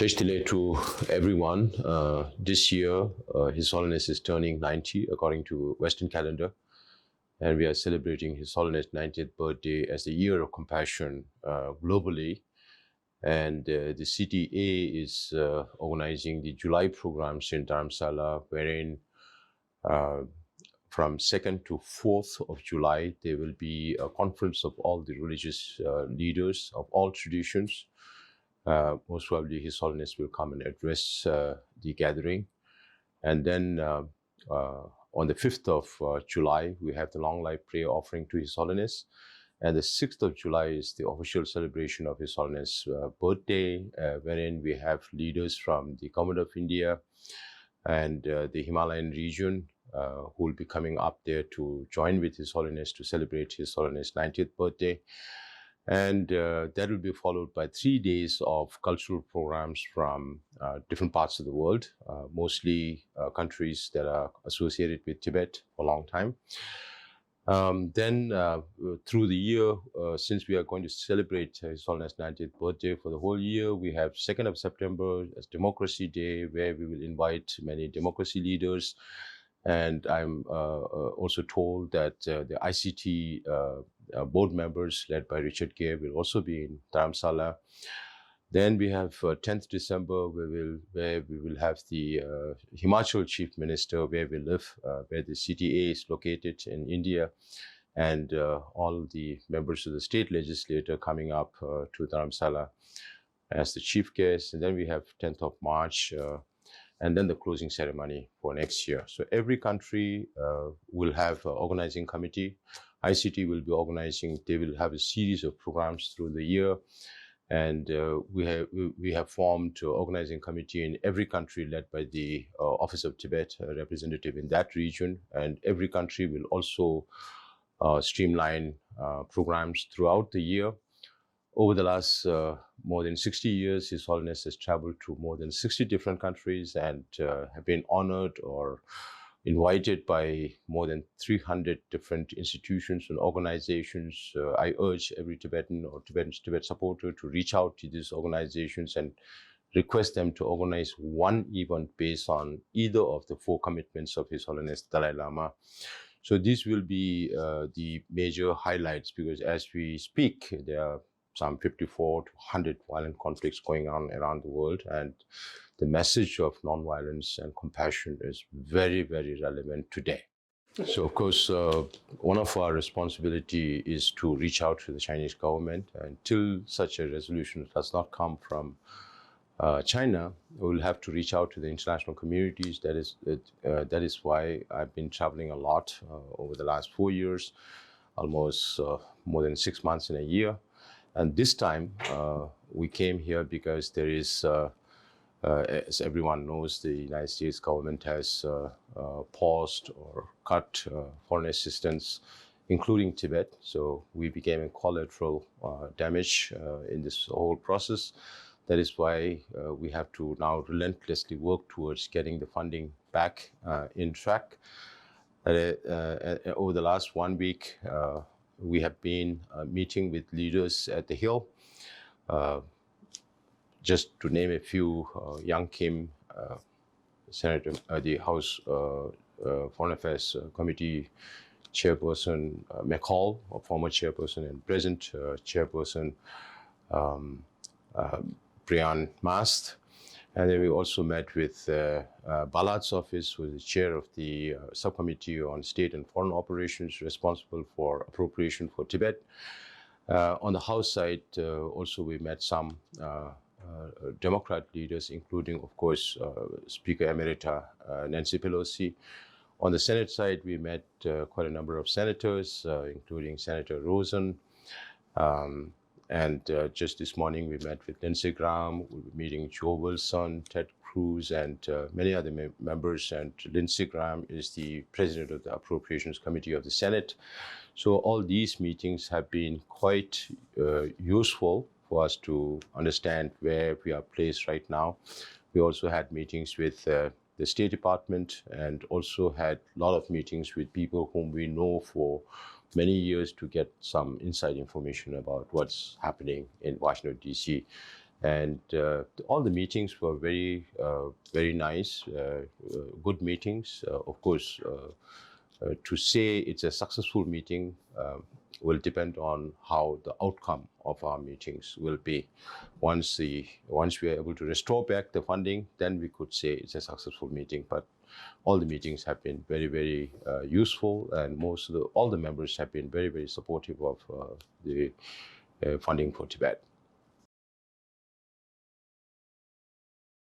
Tashtile to everyone. This year, His Holiness is turning 90 according to Western calendar, and we are celebrating His Holiness' 90th birthday as the year of compassion globally. And the CTA is organizing the July programs in Dharamsala, wherein uh, from 2nd to 4th of July, there will be a conference of all the religious leaders of all traditions. Most probably His Holiness will come and address the gathering. And then on the 5th of July, we have the long life prayer offering to His Holiness. And the 6th of July is the official celebration of His Holiness' birthday, wherein we have leaders from the Government of India and the Himalayan region who will be coming up there to join with His Holiness to celebrate His Holiness' 90th birthday. And that will be followed by 3 days of cultural programs from different parts of the world, mostly countries that are associated with Tibet for a long time. Then through the year, since we are going to celebrate His Holiness' 90th birthday for the whole year, we have 2nd of September as Democracy Day, where we will invite many democracy leaders. And I'm also told that the ICT board members led by Richard Gere will also be in Dharamsala. Then we have 10th December, where we will have the Himachal Chief Minister, where we live, where the CTA is located in India, and all the members of the state legislature coming up to Dharamsala as the chief guest. And then we have 10th of March, and then the closing ceremony for next year. So every country will have an organizing committee. ICT will be organizing. They will have a series of programs through the year. And we have formed an organizing committee in every country led by the Office of Tibet, a representative in that region. And every country will also streamline programs throughout the year. Over the last more than 60 years, His Holiness has traveled to more than 60 different countries and have been honored or invited by more than 300 different institutions and organizations. I urge every Tibetan or Tibet supporter to reach out to these organizations and request them to organize one event based on either of the 4 commitments of His Holiness Dalai Lama. So these will be the major highlights, because as we speak, there are some 54 to 100 violent conflicts going on around the world, and the message of nonviolence and compassion is very, very relevant today. So, of course, one of our responsibility is to reach out to the Chinese government. Until such a resolution does not come from China, we will have to reach out to the international communities. That is why I've been traveling a lot over the last 4 years, almost more than 6 months in a year. And this time we came here because there is, as everyone knows, the United States government has paused or cut foreign assistance, including Tibet. So we became a collateral damage in this whole process. That is why we have to now relentlessly work towards getting the funding back in track. Over the last 1 week, we have been meeting with leaders at the Hill. Just to name a few, Yang Kim, Senator, the House Foreign Affairs Committee Chairperson, McCall, a former chairperson and present chairperson, Brian Mast. And then we also met with Balad's office, who is the chair of the subcommittee on state and foreign operations responsible for appropriation for Tibet. On the House side, also we met some Democrat leaders, including, of course, Speaker Emerita Nancy Pelosi. On the Senate side, we met quite a number of senators, including Senator Rosen. And just this morning, we met with Lindsey Graham. We'll be meeting Joe Wilson, Ted Cruz, and many other members. And Lindsey Graham is the president of the Appropriations Committee of the Senate. So all these meetings have been quite useful for us to understand where we are placed right now. We also had meetings with the State Department, and also had a lot of meetings with people whom we know for many years to get some inside information about what's happening in Washington, D.C. And all the meetings were very, very nice, good meetings. Of course, to say it's a successful meeting will depend on how the outcome of our meetings will be. Once we are able to restore back the funding, then we could say it's a successful meeting. But all the meetings have been very, very useful, and all the members have been very, very supportive of the funding for Tibet.